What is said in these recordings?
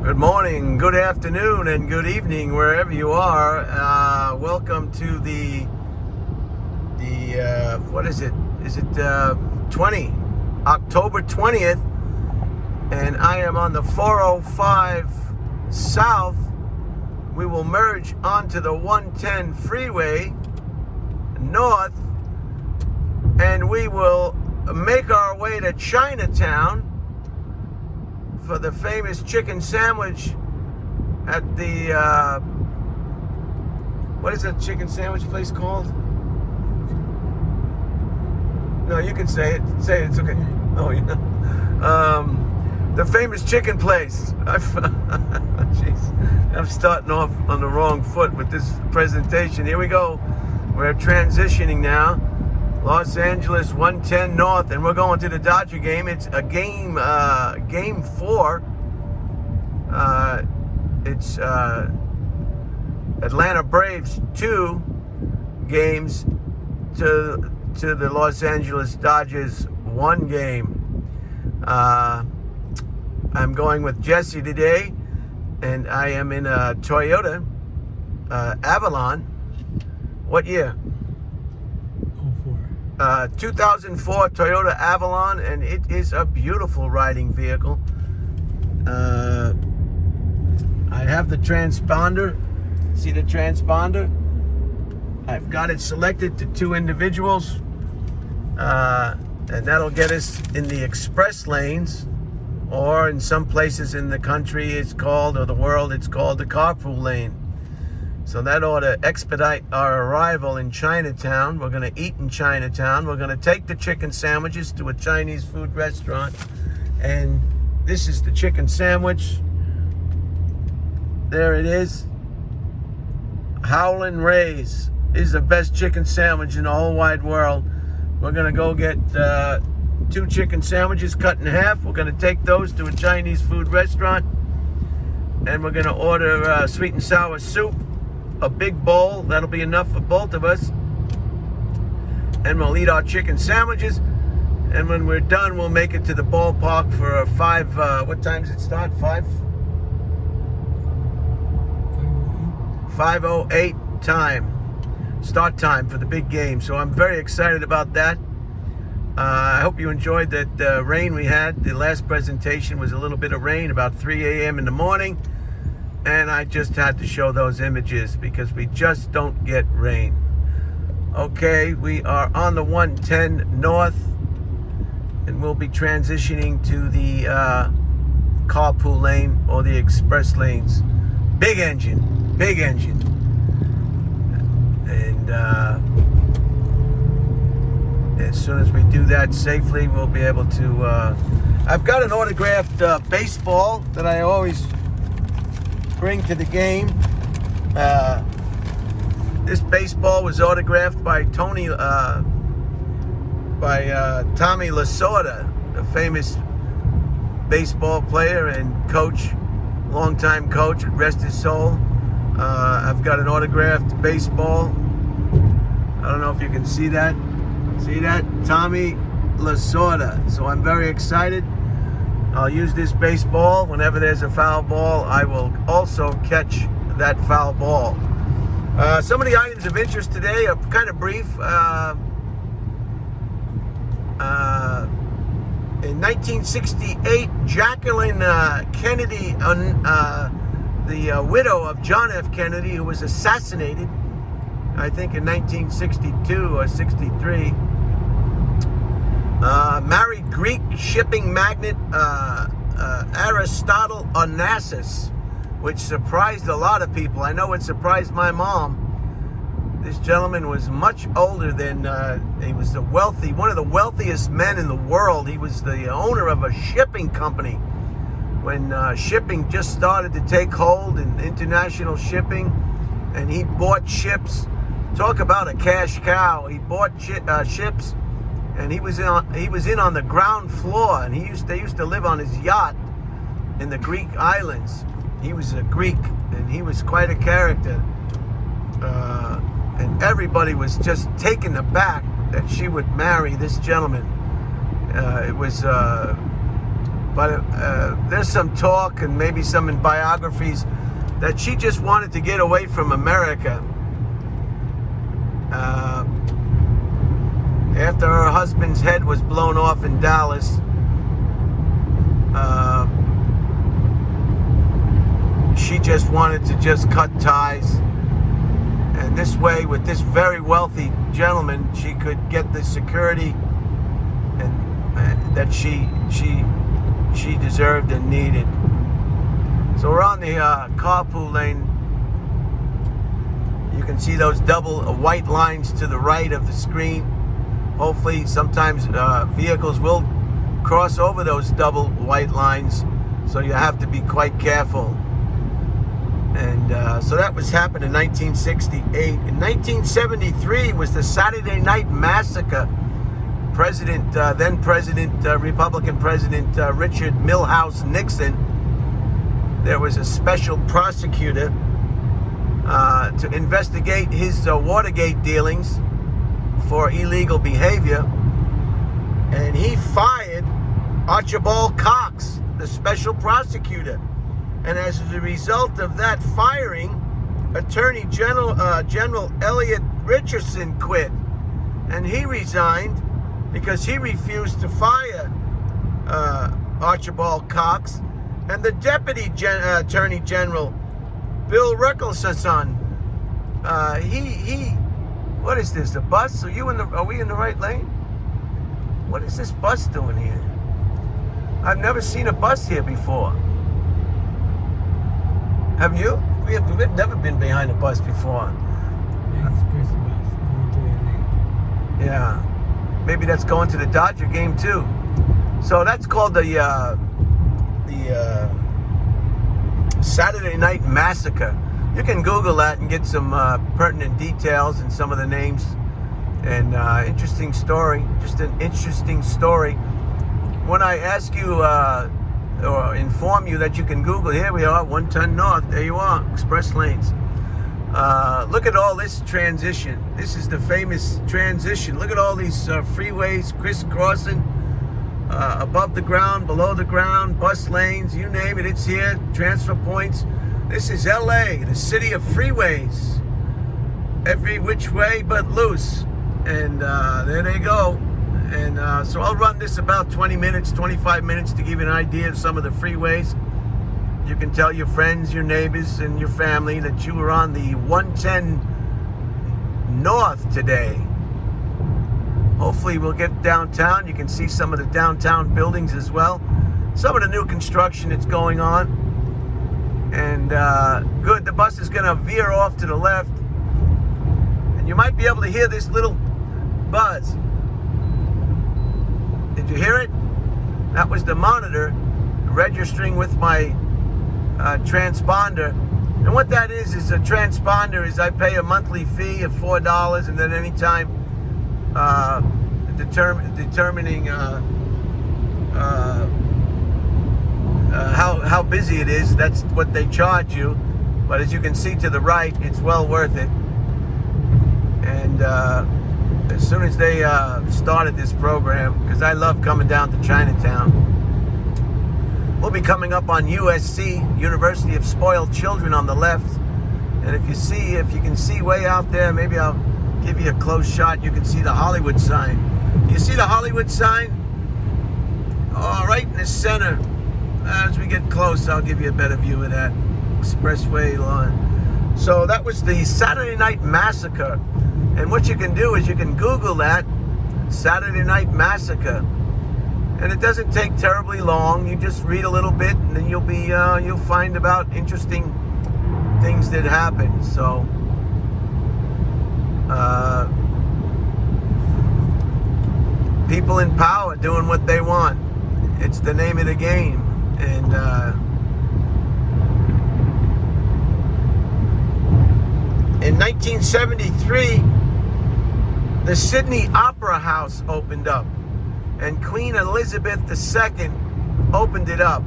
Good morning, good afternoon, and good evening, wherever you are. Welcome to the what is it? Is it 20? October 20th, and I am on the 405 South. We will merge onto the 110 freeway north, and we will make our way to Chinatown for the famous chicken sandwich at the what is that chicken sandwich place called? No, you can say it. Say it. It's okay. Oh, yeah. The famous chicken place. Jeez, I'm starting off on the wrong foot with this presentation. Here we go. We're transitioning now. Los Angeles 110 North, and we're going to the Dodger game. It's a game 4. It's Atlanta Braves 2 games to the Los Angeles Dodgers 1 game. I'm going with Jesse today, and I am in a Toyota Avalon. What year? 2004 Toyota Avalon, and it is a beautiful riding vehicle. I have the transponder. See the transponder? I've got it selected to 2 individuals, and that'll get us in the express lanes, or in some places in the country it's called, or the world, it's called the carpool lane. So that ought to expedite our arrival in Chinatown. We're going to eat in Chinatown. We're going to take the chicken sandwiches to a Chinese food restaurant. And this is the chicken sandwich. There it is. Howlin Ray's is the best chicken sandwich in the whole wide world. We're going to go get 2 chicken sandwiches cut in half. We're going to take those to a Chinese food restaurant. And we're going to order sweet and sour soup. A big bowl, that'll be enough for both of us. And we'll eat our chicken sandwiches. And when we're done, we'll make it to the ballpark for a 5, what time does it start? 5:08 time. Start time for the big game. So I'm very excited about that. I hope you enjoyed that rain we had. The last presentation was a little bit of rain, about 3 a.m. in the morning. And I just had to show those images because we just don't get rain. Okay, we are on the 110 North, and we'll be transitioning to the carpool lane or the express lanes. Big engine. And as soon as we do that safely, we'll be able to... I've got an autographed baseball that I always bring to the game. This baseball was autographed by Tommy Lasorda, a famous baseball player and coach, longtime coach, rest his soul. I've got an autographed baseball. I don't know if you can see that. See that? Tommy Lasorda. So I'm very excited. I'll use this baseball. Whenever there's a foul ball, I will also catch that foul ball. Some of the items of interest today are kind of brief. In 1968, Jacqueline Kennedy, the widow of John F. Kennedy, who was assassinated, I think in 1962 or 63, married Greek shipping magnate Aristotle Onassis, which surprised a lot of people. I know it surprised my mom. This gentleman was much older than, he was one of the wealthiest men in the world. He was the owner of a shipping company when shipping just started to take hold in international shipping, and he bought ships. Talk about a cash cow. He bought ships. And he was in on the ground floor, and they used to live on his yacht in the Greek islands. He was a Greek, and he was quite a character. And everybody was just taken aback that she would marry this gentleman. It was But there's some talk, and maybe some in biographies, that she just wanted to get away from America. After her husband's head was blown off in Dallas, she just wanted to just cut ties. And this way, with this very wealthy gentleman, she could get the security and that she deserved and needed. So we're on the carpool lane. You can see those double white lines to the right of the screen. Hopefully, sometimes vehicles will cross over those double white lines, so you have to be quite careful. And so that was happened in 1968. In 1973 was the Saturday Night Massacre. Then President, Republican President Richard Milhouse Nixon, there was a special prosecutor to investigate his Watergate dealings for illegal behavior, and he fired Archibald Cox, the special prosecutor. And as a result of that firing, Attorney General Elliot Richardson quit, and he resigned because he refused to fire Archibald Cox. And the Deputy Attorney General, Bill Rickleson, what is this, a bus? Are we in the right lane? What is this bus doing here? I've never seen a bus here before. Have you? We've never been behind a bus before. Express bus going to LA. Yeah. Maybe that's going to the Dodger game too. So that's called the Saturday Night Massacre. You can Google that and get some pertinent details and some of the names. And interesting story. Just an interesting story. When I ask you or inform you that you can Google, here we are, 110 North. There you are, express lanes. Look at all this transition. This is the famous transition. Look at all these freeways crisscrossing, above the ground, below the ground, bus lanes, you name it, it's here. Transfer points. This is LA, the city of freeways. Every which way but loose. And there they go. And so I'll run this about 20 minutes, 25 minutes to give you an idea of some of the freeways. You can tell your friends, your neighbors, and your family that you were on the 110 North today. Hopefully we'll get downtown. You can see some of the downtown buildings as well. Some of the new construction that's going on. And good, the bus is going to veer off to the left. And you might be able to hear this little buzz. Did you hear it? That was the monitor registering with my transponder. And what that is a transponder is I pay a monthly fee of $4, and then anytime determining how busy it is, that's what they charge you. But as you can see to the right, it's well worth it. And as soon as they started this program, because I love coming down to Chinatown, we'll be coming up on USC, University of Spoiled Children, on the left. And if you can see way out there, maybe I'll give you a close shot. You can see the Hollywood sign. You see the Hollywood sign? Oh, right in the center. As we get close, I'll give you a better view of that expressway line. So that was the Saturday Night Massacre. And what you can do is you can Google that, Saturday Night Massacre. And it doesn't take terribly long. You just read a little bit, and then you'll find about interesting things that happened. So people in power doing what they want. It's the name of the game. And in 1973, the Sydney Opera House opened up, and Queen Elizabeth II opened it up.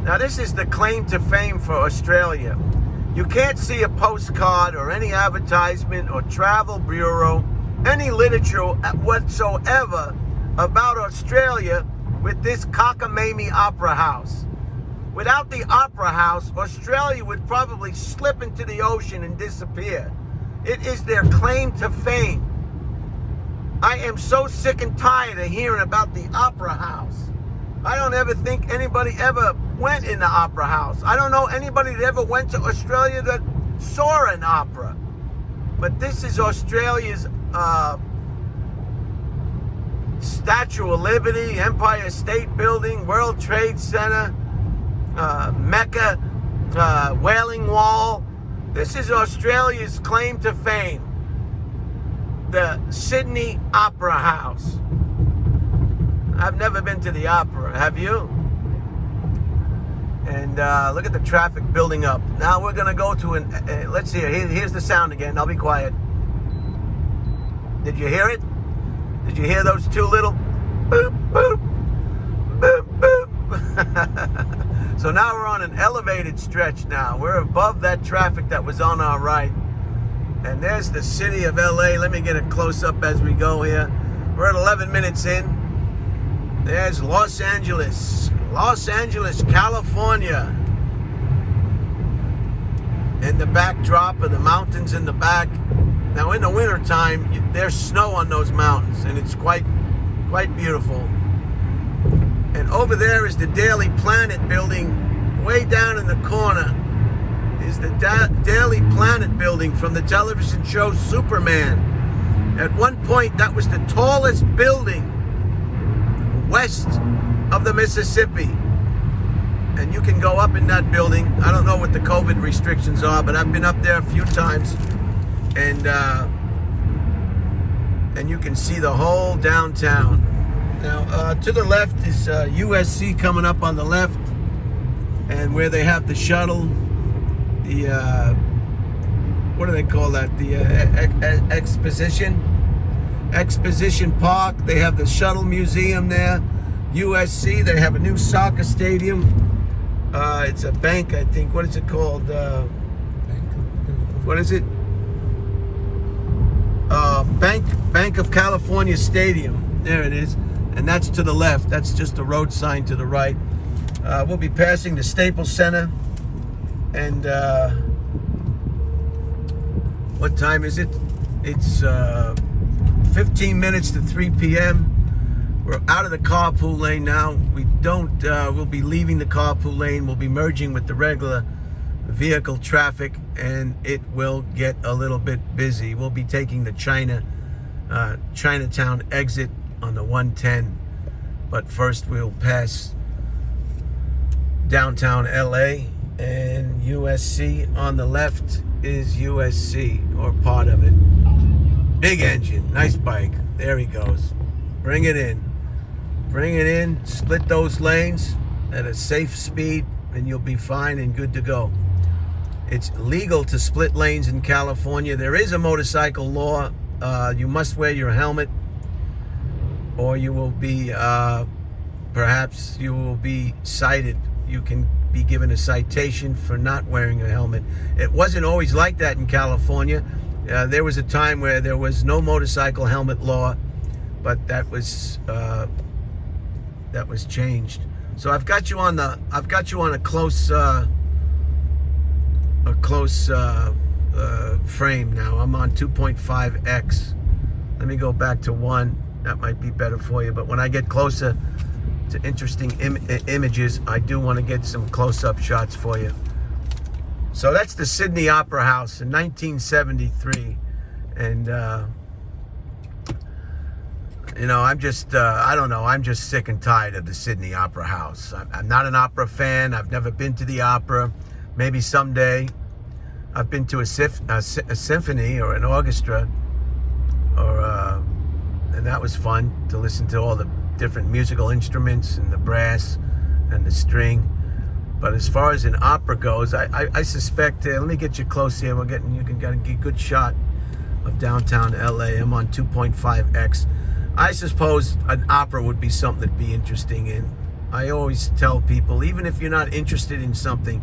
Now, this is the claim to fame for Australia. You can't see a postcard or any advertisement or travel bureau, any literature whatsoever about Australia with this cockamamie opera house. Without the opera house, Australia would probably slip into the ocean and disappear. It is their claim to fame. I am so sick and tired of hearing about the opera house. I don't ever think anybody ever went in the opera house. I don't know anybody that ever went to Australia that saw an opera. But this is Australia's Statue of Liberty, Empire State Building, World Trade Center, Mecca, Wailing Wall. This is Australia's claim to fame. The Sydney Opera House. I've never been to the opera. Have you? And look at the traffic building up. Now we're going to go to an... let's see. Here's the sound again. I'll be quiet. Did you hear it? Did you hear those two little... boop, boop, boop, boop? So now we're on an elevated stretch now. We're above that traffic that was on our right. And there's the city of LA. Let me get a close-up as we go here. We're at 11 minutes in. There's Los Angeles, California. And the backdrop of the mountains in the back. Now in the wintertime, there's snow on those mountains, and it's quite beautiful. And over there is the Daily Planet building. Way down in the corner is the Daily Planet building from the television show Superman. At one point, that was the tallest building west of the Mississippi. And you can go up in that building. I don't know what the COVID restrictions are, but I've been up there a few times. And you can see the whole downtown. Now, to the left is USC coming up on the left. And where they have the shuttle, the, what do they call that? The Exposition Park. They have the Shuttle Museum there. USC, they have a new soccer stadium. It's a bank, I think. What is it called? What is it? Bank of California Stadium. There it is. And that's to the left. That's just a road sign to the right. We'll be passing the Staples Center. And what time is it? It's 15 minutes to 3 p.m. We're out of the carpool lane now. We'll be leaving the carpool lane. We'll be merging with the regular vehicle traffic, and it will get a little bit busy. We'll be taking the Chinatown exit on the 110. But first we'll pass downtown LA, and USC on the left is USC, or part of it. Big engine, nice bike. There he goes. Bring it in. Bring it in, split those lanes at a safe speed, and you'll be fine and good to go. It's legal to split lanes in California. There is a motorcycle law. You must wear your helmet, or you will be, perhaps you will be cited. You can be given a citation for not wearing a helmet. It wasn't always like that in California. There was a time where there was no motorcycle helmet law, but that was changed. So I've got you on a close frame now. I'm on 2.5x. Let me go back to 1. That might be better for you. But when I get closer to interesting images, I do want to get some close-up shots for you. So that's the Sydney Opera House in 1973. And you know, I'm just I don't know, I'm just sick and tired of the Sydney Opera House. I'm not an opera fan. I've never been to the opera. Maybe someday. I've been to a symphony or an orchestra, and that was fun to listen to all the different musical instruments and the brass and the string. But as far as an opera goes, I suspect. Let me get you close here. You can get a good shot of downtown LA. I'm on 2.5x. I suppose an opera would be something that'd be interesting. And I always tell people, even if you're not interested in something,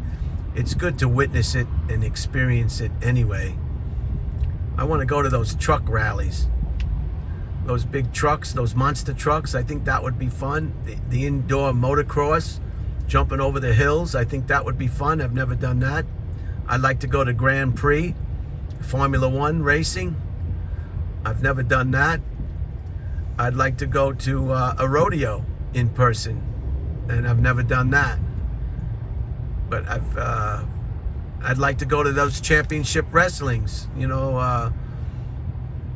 it's good to witness it and experience it anyway. I want to go to those truck rallies. those big trucks, those monster trucks. I think that would be fun. The indoor motocross, jumping over the hills. I think that would be fun. I've never done that. I'd like to go to Grand Prix, Formula One racing. I've never done that. I'd like to go to a rodeo in person, and I've never done that. But I'd like to go to those championship wrestlings, you know,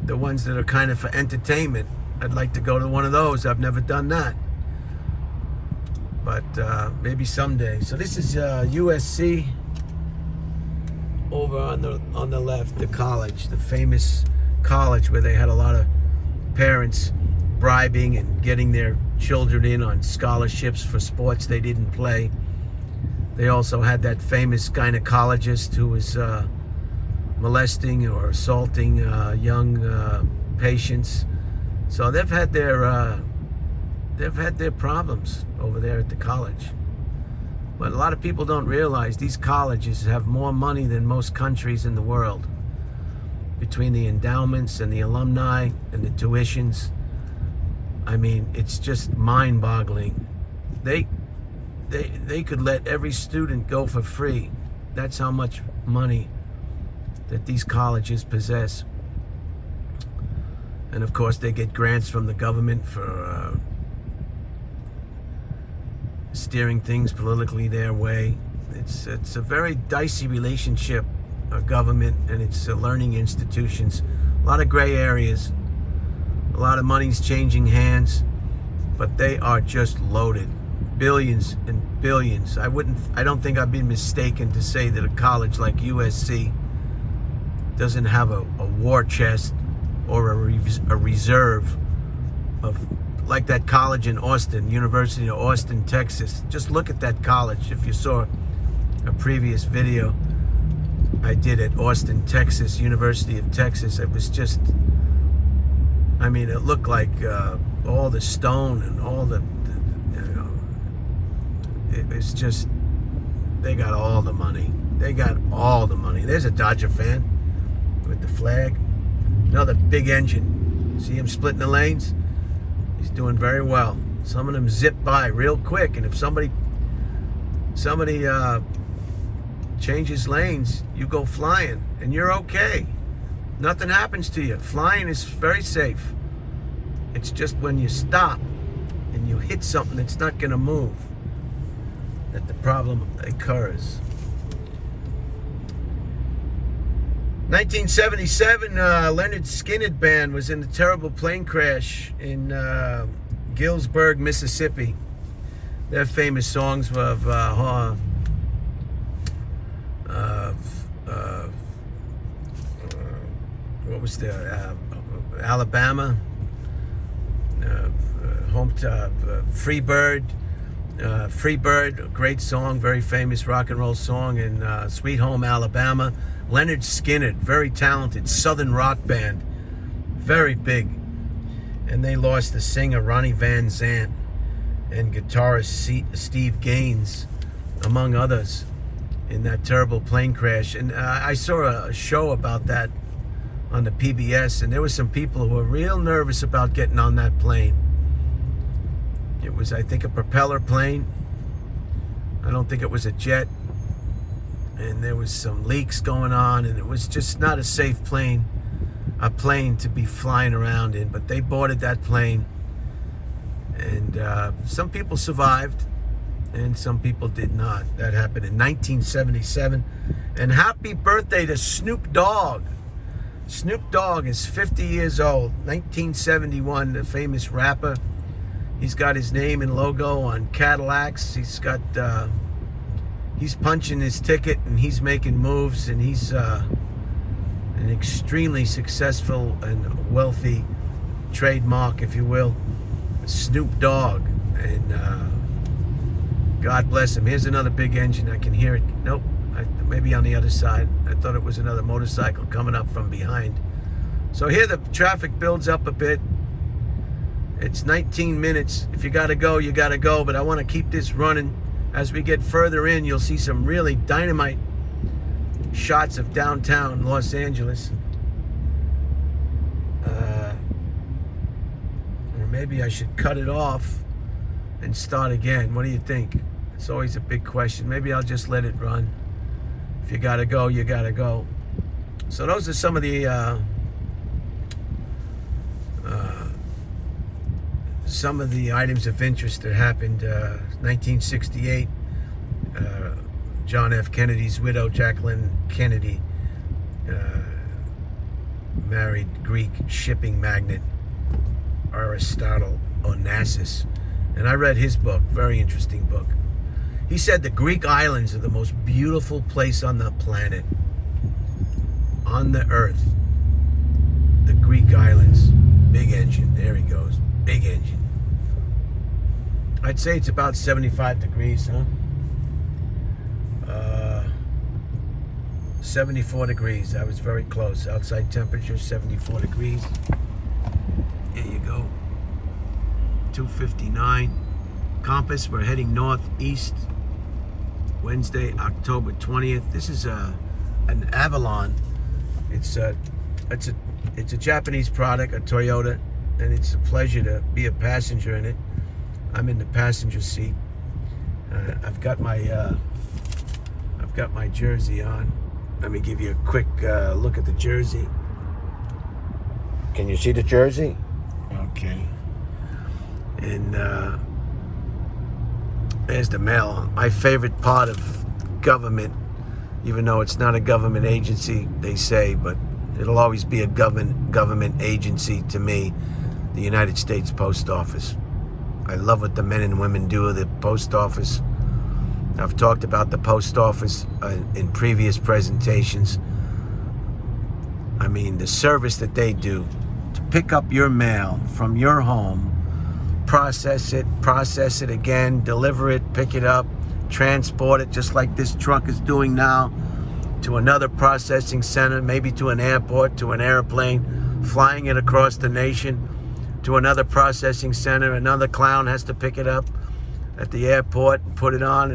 the ones that are kind of for entertainment. I'd like to go to one of those. I've never done that, but maybe someday. So this is USC over on the left, the college, the famous college where they had a lot of parents bribing and getting their children in on scholarships for sports they didn't play. They also had that famous gynecologist who was molesting or assaulting young patients. So they've had their problems over there at the college. But a lot of people don't realize these colleges have more money than most countries in the world. Between the endowments and the alumni and the tuitions, I mean, it's just mind-boggling. They could let every student go for free. That's how much money that these colleges possess. And of course, they get grants from the government for steering things politically their way. It's a very dicey relationship, government and its learning institutions. A lot of gray areas. A lot of money's changing hands, but they are just loaded. Billions and billions. I don't think I've been mistaken to say that a college like USC doesn't have a war chest or a reserve of, like that college in Austin, University of Austin, Texas. Just look at that college. If you saw a previous video I did at Austin, Texas, University of Texas, it was just, I mean, it looked like all the stone and all the you know, it's just, they got all the money. They got all the money. There's a Dodger fan with the flag. Another big engine. See him splitting the lanes? He's doing very well. Some of them zip by real quick, and if somebody changes lanes, you go flying, and you're okay. Nothing happens to you. Flying is very safe. It's just when you stop and you hit something that's not going to move that the problem occurs. 1977, Leonard Skinner Band was in a terrible plane crash in Galesburg, Mississippi. Their famous songs were what was there? Alabama, home to Freebird. Freebird, a great song, very famous rock and roll song, and Sweet Home Alabama. Leonard Skinner, very talented Southern rock band, very big. And they lost the singer Ronnie Van Zant and guitarist Steve Gaines, among others, in that terrible plane crash. And I saw a show about that on the PBS, and there were some people who were real nervous about getting on that plane. It was, I think, a propeller plane. I don't think it was a jet. And there was some leaks going on, and it was just not a safe plane, a plane to be flying around in. But they boarded that plane, and some people survived, and some people did not. That happened in 1977. And happy birthday to Snoop Dogg. Snoop Dogg is 50 years old. 1971, the famous rapper. He's got his name and logo on Cadillacs. He's got, he's punching his ticket, and he's making moves, and he's an extremely successful and wealthy trademark, if you will, Snoop Dogg. And God bless him. Here's another big engine. I can hear it. Nope, maybe on the other side. I thought it was another motorcycle coming up from behind. So here the traffic builds up a bit. It's 19 minutes. If you gotta go, you gotta go. But I want to keep this running. As we get further in, you'll see some really dynamite shots of downtown Los Angeles. maybe I should cut it off and start again. What do you think? It's always a big question. Maybe I'll just let it run. If you gotta go, you gotta go. So those are some of the items of interest that happened. 1968, John F. Kennedy's widow, Jacqueline Kennedy, married Greek shipping magnate Aristotle Onassis. And I read his book, very interesting book. He said the Greek islands are the most beautiful place on the planet, on the earth. The Greek islands. Big engine, there he goes, big engine. I'd say it's about 75 degrees, huh? 74 degrees, I was very close. Outside temperature, 74 degrees. There you go. 2:59. Compass, we're heading northeast. Wednesday, October 20th. This is an Avalon. It's a Japanese product, a Toyota, and it's a pleasure to be a passenger in it. I'm in the passenger seat. I've got my jersey on. Let me give you a quick look at the jersey. Can you see the jersey? Okay. And there's the mail. My favorite part of government, even though it's not a government agency, they say, but it'll always be a government agency to me, the United States Post Office. I love what the men and women do at the post office. I've talked about the post office in previous presentations. I mean, the service that they do to pick up your mail from your home, process it again, deliver it, pick it up, transport it, just like this truck is doing now, to another processing center, maybe to an airport, to an airplane, flying it across the nation, to another processing center. Another clown has to pick it up at the airport and put it on.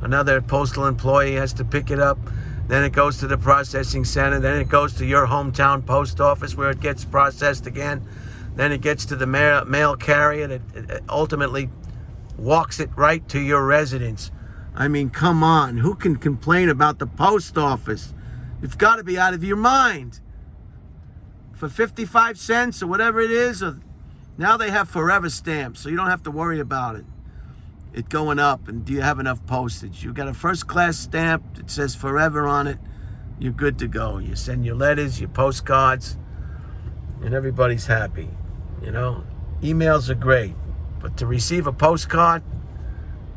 Another postal employee has to pick it up. Then it goes to the processing center. Then it goes to your hometown post office where it gets processed again. Then it gets to the mail carrier that ultimately walks it right to your residence. I mean, come on. Who can complain about the post office? You've got to be out of your mind. For 55 cents or whatever it is, now they have forever stamps, so you don't have to worry about it going up. And do you have enough postage? You've got a first class stamp that says forever on it. You're good to go. You send your letters, your postcards, and everybody's happy. You know, emails are great, but to receive a postcard,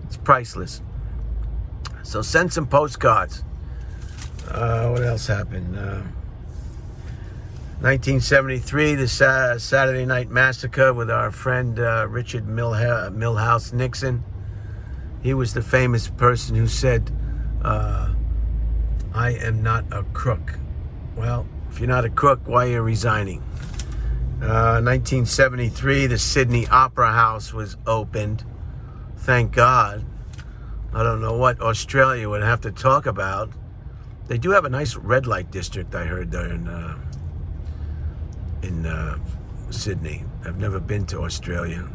it's priceless. So send some postcards. What else happened? 1973, the Saturday Night Massacre with our friend Richard Milhouse Nixon. He was the famous person who said, I am not a crook. Well, if you're not a crook, why are you resigning? 1973, the Sydney Opera House was opened. Thank God. I don't know what Australia would have to talk about. They do have a nice red light district, I heard, there in Sydney. I've never been to Australia.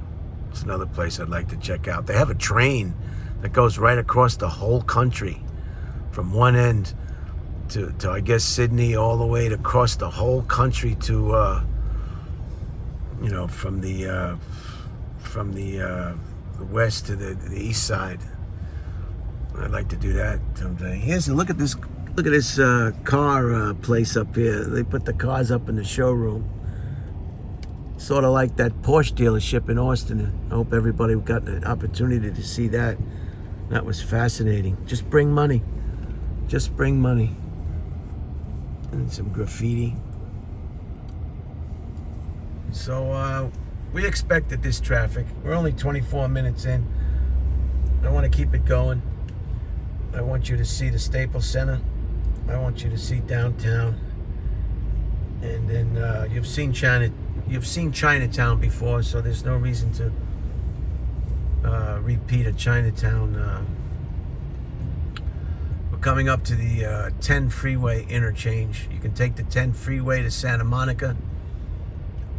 It's another place I'd like to check out. They have a train that goes right across the whole country, from one end to I guess Sydney, all the way to across the whole country to from the west to the east side. I'd like to do that someday. Look at this car place up here. They put the cars up in the showroom. Sort of like that Porsche dealership in Austin. I hope everybody got an opportunity to see that. That was fascinating. Just bring money. Just bring money. And some graffiti. So we expected this traffic. We're only 24 minutes in. I want to keep it going. I want you to see the Staples Center. I want you to see downtown. And then you've seen Chinatown before, so there's no reason to repeat a Chinatown. We're coming up to the 10 freeway interchange. You can take the 10 freeway to Santa Monica,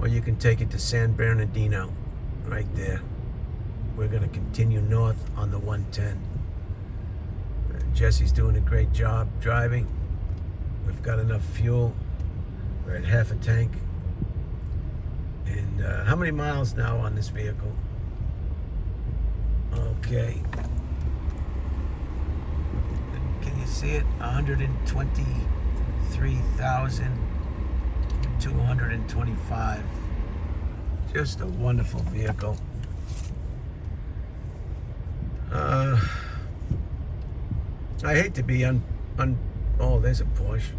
or you can take it to San Bernardino, right there. We're going to continue north on the 110. Jesse's doing a great job driving. We've got enough fuel. We're at half a tank. And how many miles now on this vehicle? Okay. Can you see it? 123,225. Just a wonderful vehicle. I hate to be oh, there's a Porsche.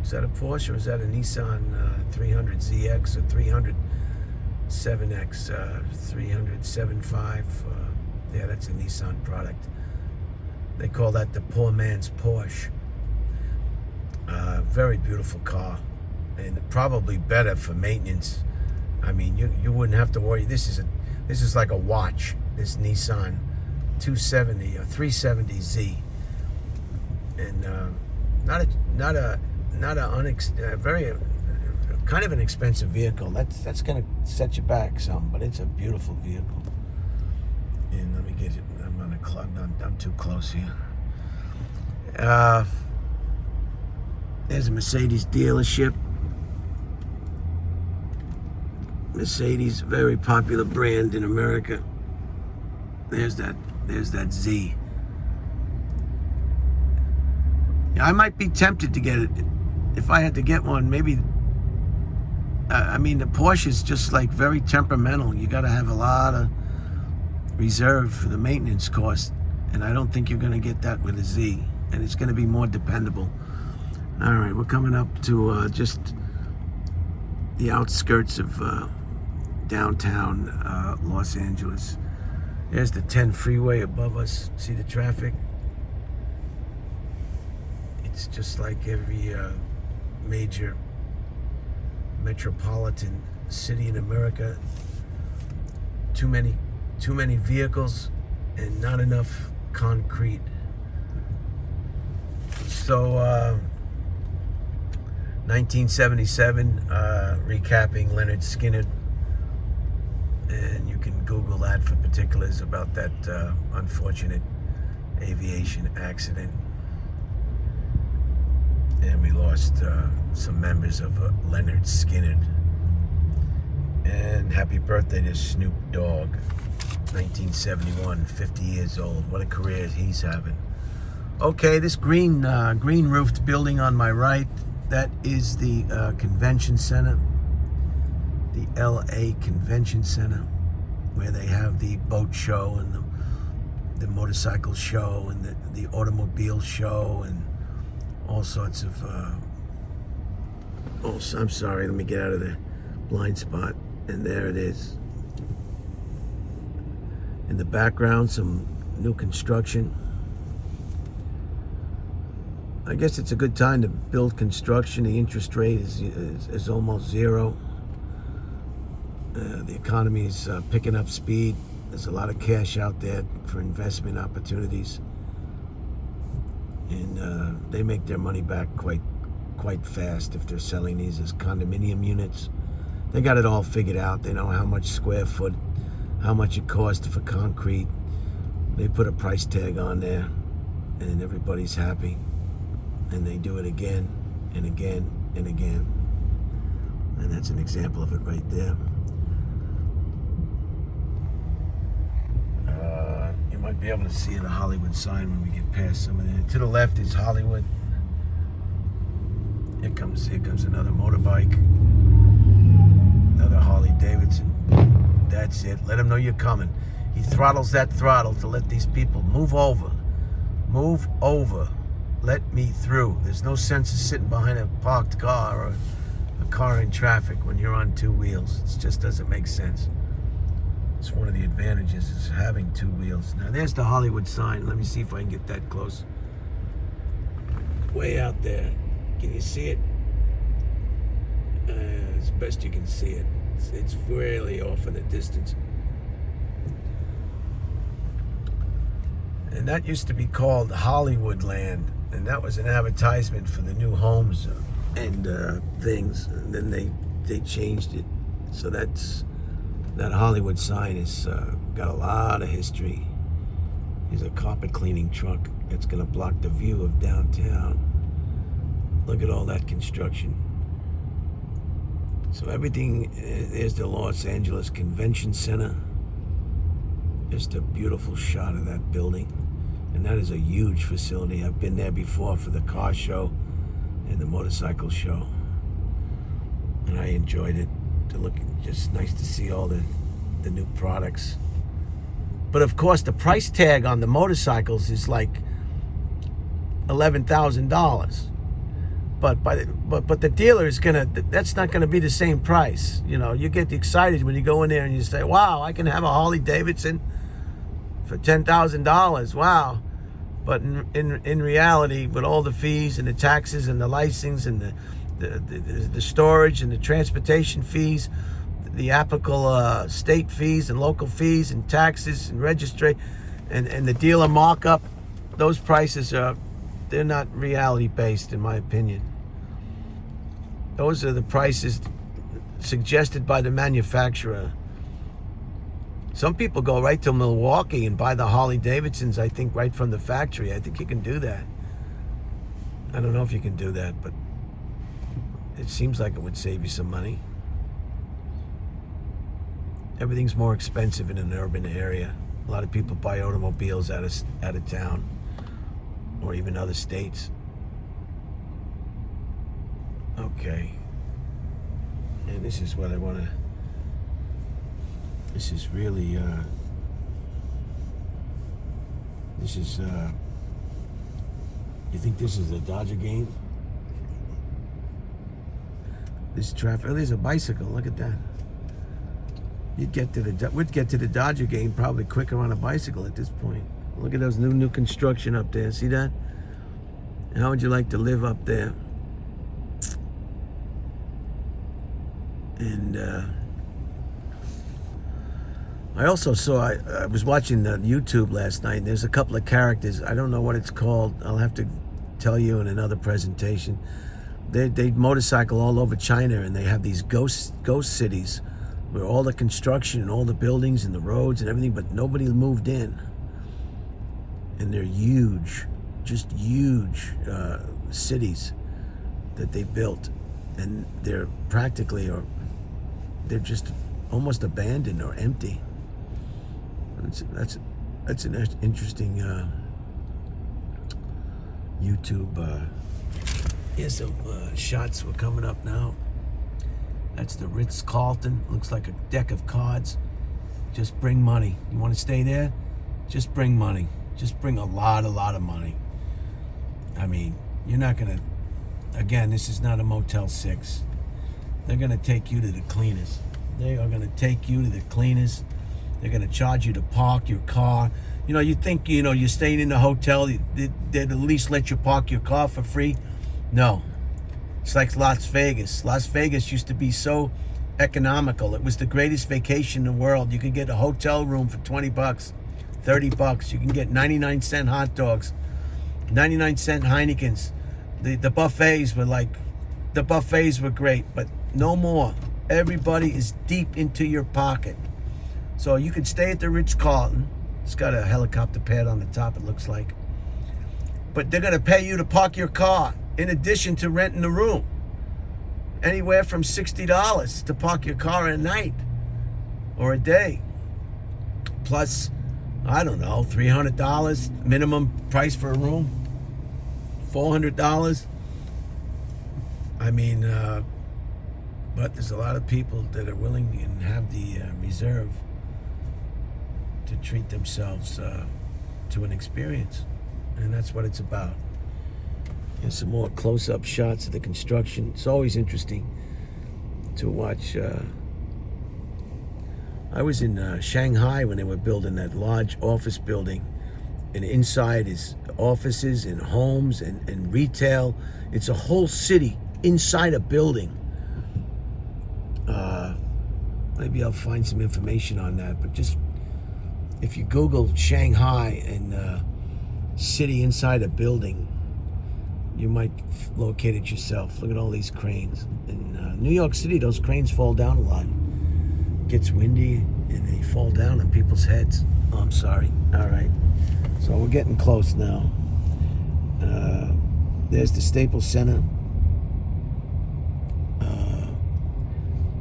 Is that a Porsche or is that a Nissan 300ZX or 307X, 307.5? Yeah, that's a Nissan product. They call that the poor man's Porsche. Very beautiful car, and probably better for maintenance. I mean, you wouldn't have to worry. This is like a watch. This Nissan 270 or 370Z, and very kind of an expensive vehicle. That's gonna set you back some, but it's a beautiful vehicle. And let me get it. I'm on a clock. I'm too close here. There's a Mercedes dealership. Mercedes, very popular brand in America. There's that Z. Yeah, I might be tempted to get it if I had to get one. Maybe. I mean, the Porsche is just like very temperamental. You got to have a lot of reserve for the maintenance cost, and I don't think you're going to get that with a Z. And it's going to be more dependable. All right, we're coming up to just the outskirts of downtown Los Angeles. There's the 10 freeway above us. See the traffic? It's just like every major metropolitan city in America. Too many vehicles and not enough concrete. So 1977, recapping Leonard Skinner, and you can Google that for particulars about that unfortunate aviation accident. And we lost some members of Leonard Skinner. And happy birthday to Snoop Dogg, 1971, 50 years old. What a career he's having. Okay, this green roofed building on my right, that is the convention center, the LA Convention Center, where they have the boat show and the motorcycle show and the automobile show and all sorts of. Oh, I'm sorry. Let me get out of the blind spot. And there it is. In the background, some new construction. I guess it's a good time to build construction. The interest rate is almost zero. The economy is picking up speed. There's a lot of cash out there for investment opportunities, and they make their money back quite fast if they're selling these as condominium units. They got it all figured out. They know how much square foot, how much it costs for concrete. They put a price tag on there, and everybody's happy. And they do it again and again and again. And that's an example of it right there. You might be able to see the Hollywood sign when we get past some of it. To the left is Hollywood. Here comes another motorbike. Another Harley Davidson. That's it. Let him know you're coming. He throttles that throttle to let these people move over. Move over. Let me through. There's no sense of sitting behind a parked car or a car in traffic when you're on two wheels. It just doesn't make sense. It's one of the advantages is having two wheels. Now there's the Hollywood sign. Let me see if I can get that close. Way out there. Can you see it? As best you can see it. It's really off in the distance. And that used to be called Hollywood Land. And that was an advertisement for the new homes and things. And then they changed it. So that Hollywood sign has got a lot of history. Here's a carpet cleaning truck that's going to block the view of downtown. Look at all that construction. So everything, there's the Los Angeles Convention Center. Just a beautiful shot of that building. And that is a huge facility. I've been there before for the car show and the motorcycle show. And I enjoyed it. To look, just nice to see all the new products. But of course, the price tag on the motorcycles is like $11,000. But the dealer is that's not gonna be the same price. You know, you get excited when you go in there and you say, "Wow, I can have a Harley Davidson for $10,000." Wow. But in reality, with all the fees and the taxes and the license and the storage and the transportation fees, the applicable state fees and local fees and taxes and registry and the dealer markup, those prices they're not reality based, in my opinion. Those are the prices suggested by the manufacturer. Some people go right to Milwaukee and buy the Harley Davidsons, I think, right from the factory. I think you can do that. I don't know if you can do that, but it seems like it would save you some money. Everything's more expensive in an urban area. A lot of people buy automobiles out of town or even other states. Okay. And this is what I want to... This is really... This is... You think this is a Dodger game? This traffic... Oh, there's a bicycle. Look at that. We'd get to the Dodger game probably quicker on a bicycle at this point. Look at those new construction up there. See that? How would you like to live up there? And I also saw, I was watching YouTube last night, and there's a couple of characters. I don't know what it's called. I'll have to tell you in another presentation. They motorcycle all over China, and they have these ghost cities where all the construction and all the buildings and the roads and everything, but nobody moved in. And they're huge, just huge cities that they built. And they're practically, or they're just almost abandoned or empty. That's an interesting YouTube. Here's some shots. We're coming up now. That's the Ritz-Carlton. Looks like a deck of cards. Just bring money. You want to stay there? Just bring money. Just bring a lot of money. I mean, you're not going to... Again, this is not a Motel 6. They're going to take you to the cleaners. They are going to take you to the cleaners. They're going to charge you to park your car. You know, you think, you're staying in the hotel, they'd at least let you park your car for free. No. It's like Las Vegas. Las Vegas used to be so economical. It was the greatest vacation in the world. You could get a hotel room for $20, $30. You can get 99-cent hot dogs, 99-cent Heinekens. The buffets were great, but no more. Everybody is deep into your pocket. So you can stay at the Ritz-Carlton. It's got a helicopter pad on the top, it looks like. But they're going to pay you to park your car in addition to renting the room. Anywhere from $60 to park your car at night or a day. Plus, I don't know, $300 minimum price for a room. $400. I mean, but there's a lot of people that are willing and have the reserve to treat themselves to an experience. And that's what it's about. Here's some more close-up shots of the construction. It's always interesting to watch. I was in Shanghai when they were building that large office building. And inside is offices and homes and retail. It's a whole city inside a building. Maybe I'll find some information on that. But just, if you Google Shanghai and city inside a building, you might locate it yourself. Look at all these cranes. In New York City, those cranes fall down a lot. gets windy and they fall down on people's heads. Oh, I'm sorry. All right. So we're getting close now. There's the Staples Center.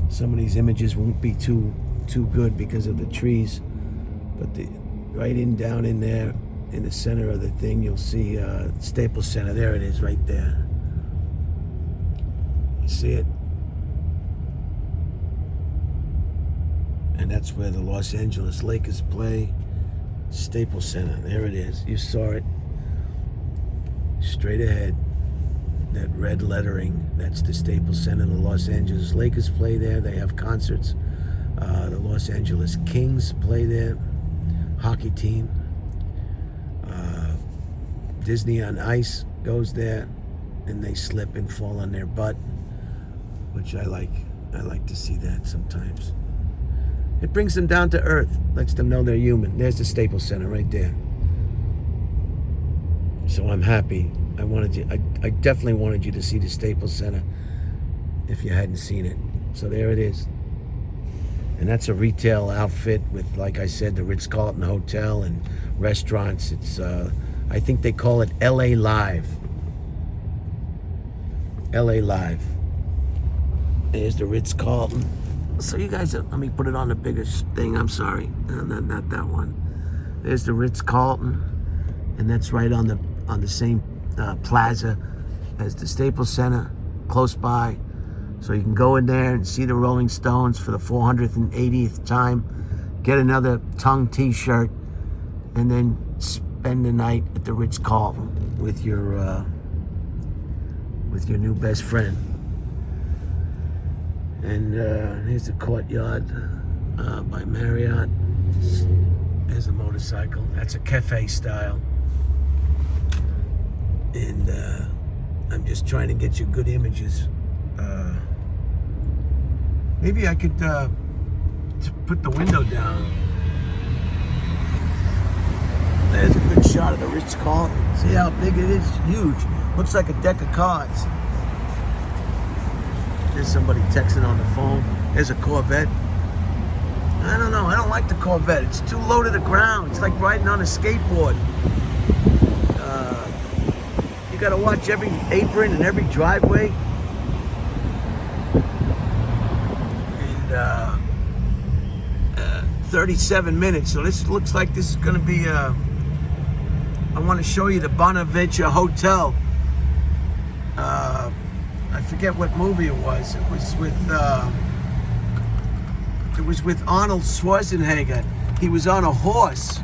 Some of these images won't be too good because of the trees, but right down in there, in the center of the thing, you'll see Staples Center. There it is, right there. You see it? And that's where the Los Angeles Lakers play. Staples Center. There it is. You saw it. Straight ahead. That red lettering. That's the Staples Center. The Los Angeles Lakers play there. They have concerts. The Los Angeles Kings play there. Hockey team. Disney on Ice goes there, and they slip and fall on their butt, which I like. I like to see that sometimes. It brings them down to earth, lets them know they're human. There's the Staples Center right there. So I'm happy. I definitely wanted you to see the Staples Center if you hadn't seen it. So there it is. And that's a retail outfit with, like I said, the Ritz-Carlton Hotel and restaurants. It's, I think they call it LA Live. LA Live. There's the Ritz-Carlton. So you guys, let me put it on the biggest thing. I'm sorry, not that one. There's the Ritz-Carlton, and that's right on the same plaza as the Staples Center, close by. So you can go in there and see the Rolling Stones for the 480th time, get another Tongue T-shirt, and then spend the night at the Ritz-Carlton with your new best friend. And here's the Courtyard by Marriott. There's a motorcycle. That's a cafe style. And I'm just trying to get you good images. Maybe I could put the window down. There's a good shot of the Ritz-Carlton. See how big it is? It's huge. Looks like a deck of cards. There's somebody texting on the phone. There's a Corvette. I don't know. I don't like the Corvette. It's too low to the ground. It's like riding on a skateboard. You got to watch every apron and every driveway. And 37 minutes. So this looks like this is going to be. I want to show you the Bonaventure Hotel. I forget what movie it was. It was with Arnold Schwarzenegger. He was on a horse.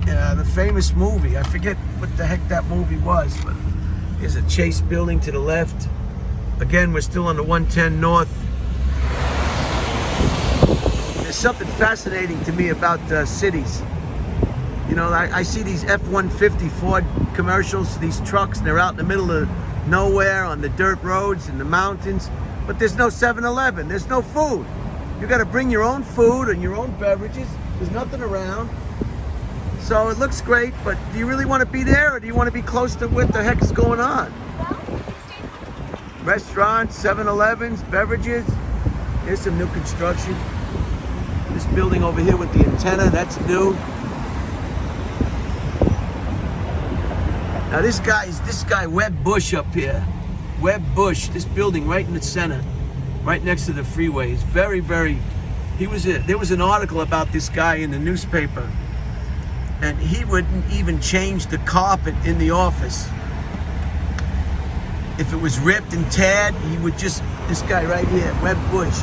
The famous movie. I forget what the heck that movie was, but there's a Chase building to the left. Again, we're still on the 110 North. There's something fascinating to me about cities. You know, I see these F-150 Ford commercials, these trucks, and they're out in the middle of nowhere on the dirt roads and the mountains, but there's no 7-Eleven, there's no food. You got to bring your own food and your own beverages. There's nothing around. So it looks great, but do you really want to be there, or do you want to be close to what the heck is going on? Restaurants, 7-Elevens, beverages. Here's some new construction. This building over here with the antenna, that's new. Now this guy Webb Bush up here. Webb Bush, this building right in the center, right next to the freeway. It's very, very, there was an article about this guy in the newspaper, and he wouldn't even change the carpet in the office. If it was ripped and tarred, he would just, this guy right here, Webb Bush,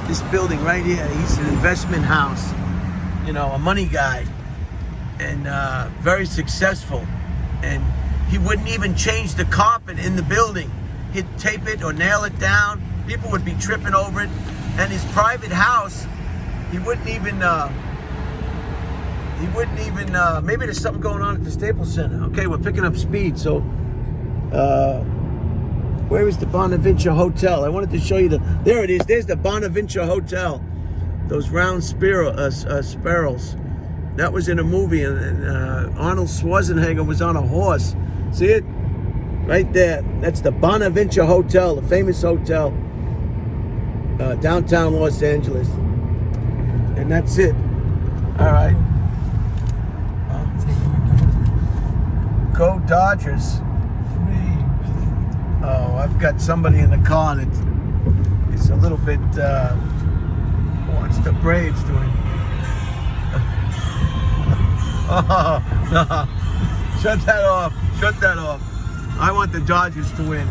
this building right here, he's an investment house, you know, a money guy, and very successful. And he wouldn't even change the carpet in the building. He'd tape it or nail it down. People would be tripping over it. And his private house, he wouldn't even, maybe there's something going on at the Staples Center. Okay, we're picking up speed. So, where is the Bonaventure Hotel? I wanted to show you there it is. There's the Bonaventure Hotel. Those round sparrows. That was in a movie, and Arnold Schwarzenegger was on a horse. See it? Right there. That's the Bonaventure Hotel, the famous hotel. downtown Los Angeles. And that's it. All right. Go Dodgers. Oh, I've got somebody in the car and it's a little bit, what's the Braves doing? Oh, no. Shut that off. Shut that off. I want the Dodgers to win.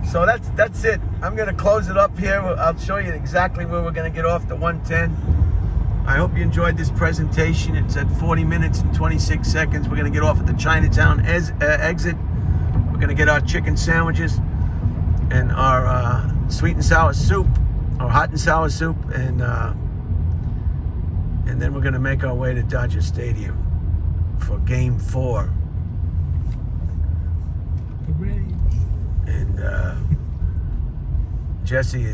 So that's it. I'm going to close it up here. I'll show you exactly where we're going to get off the 110. I hope you enjoyed this presentation. It's at 40 minutes and 26 seconds. We're going to get off at the Chinatown exit. We're going to get our chicken sandwiches and our sweet and sour soup, or hot and sour soup, and then we're going to make our way to Dodger Stadium for Game 4. And Jesse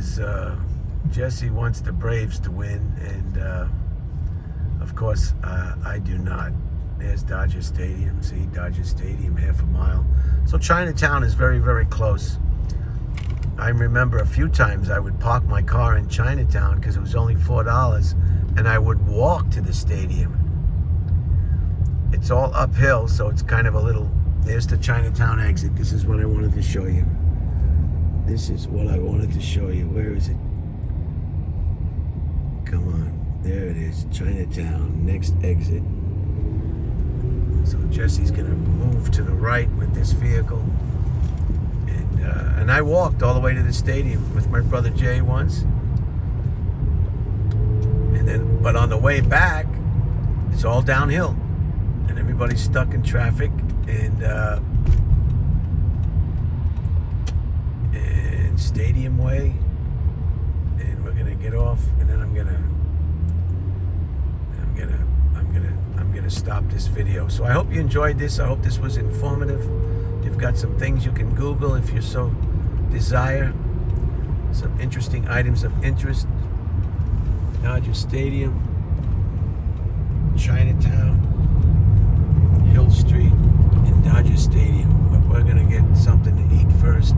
wants the Braves to win, and of course I do not. There's Dodger Stadium. See, Dodger Stadium, half a mile. So Chinatown is very, very close. I remember a few times I would park my car in Chinatown because it was only $4, and I would walk to the stadium. It's all uphill, so it's kind of a little... There's the Chinatown exit. This is what I wanted to show you. This is what I wanted to show you. Where is it? Come on. There it is. Chinatown. Next exit. So Jesse's going to move to the right with this vehicle. And I walked all the way to the stadium with my brother Jay once. But on the way back, it's all downhill. And everybody's stuck in traffic. And Stadium Way, and we're gonna get off, and then I'm gonna stop this video. So I hope you enjoyed this. I hope this was informative. You've got some things you can Google if you so desire. Some interesting items of interest. Dodger Stadium, Chinatown, Hill Street, and Dodger Stadium. But we're gonna get something to eat first.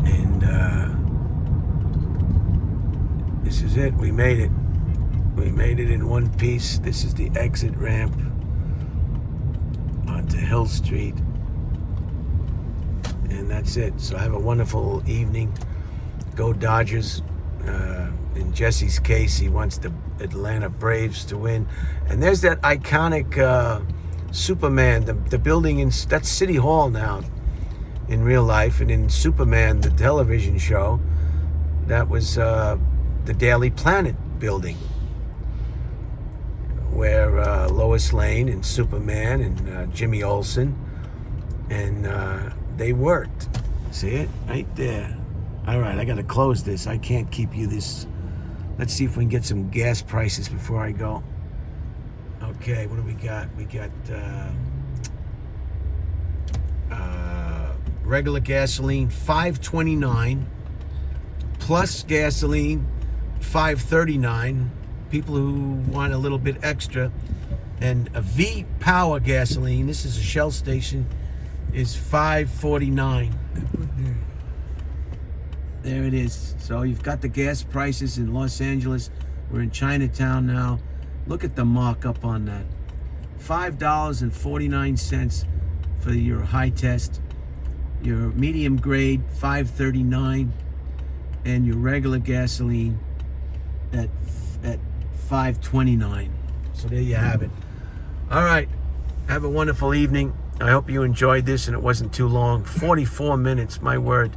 And this is it. We made it. We made it in one piece. This is the exit ramp onto Hill Street. And that's it. So have a wonderful evening. Go Dodgers. In Jesse's case, he wants the Atlanta Braves to win. And there's that iconic Superman, the building that's City Hall now in real life. And in Superman, the television show, that was the Daily Planet building, where Lois Lane and Superman and Jimmy Olsen, and they worked. See it? Right there. All right, I got to close this. I can't keep you this. Let's see if we can get some gas prices before I go. Okay, what do we got? We got regular gasoline, $5.29, plus gasoline, $5.39. People who want a little bit extra. And a V Power gasoline, this is a Shell station, is $5.49. There it is. So you've got the gas prices in Los Angeles. We're in Chinatown now. Look at the markup on that. $5.49 for your high test. Your medium grade, $5.39. And your regular gasoline at $5.29. So there you have it. All right. Have a wonderful evening. I hope you enjoyed this and it wasn't too long. 44 minutes, my word.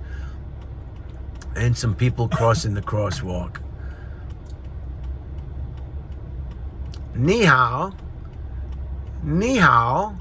And some people crossing the crosswalk. Ni hao. Ni hao.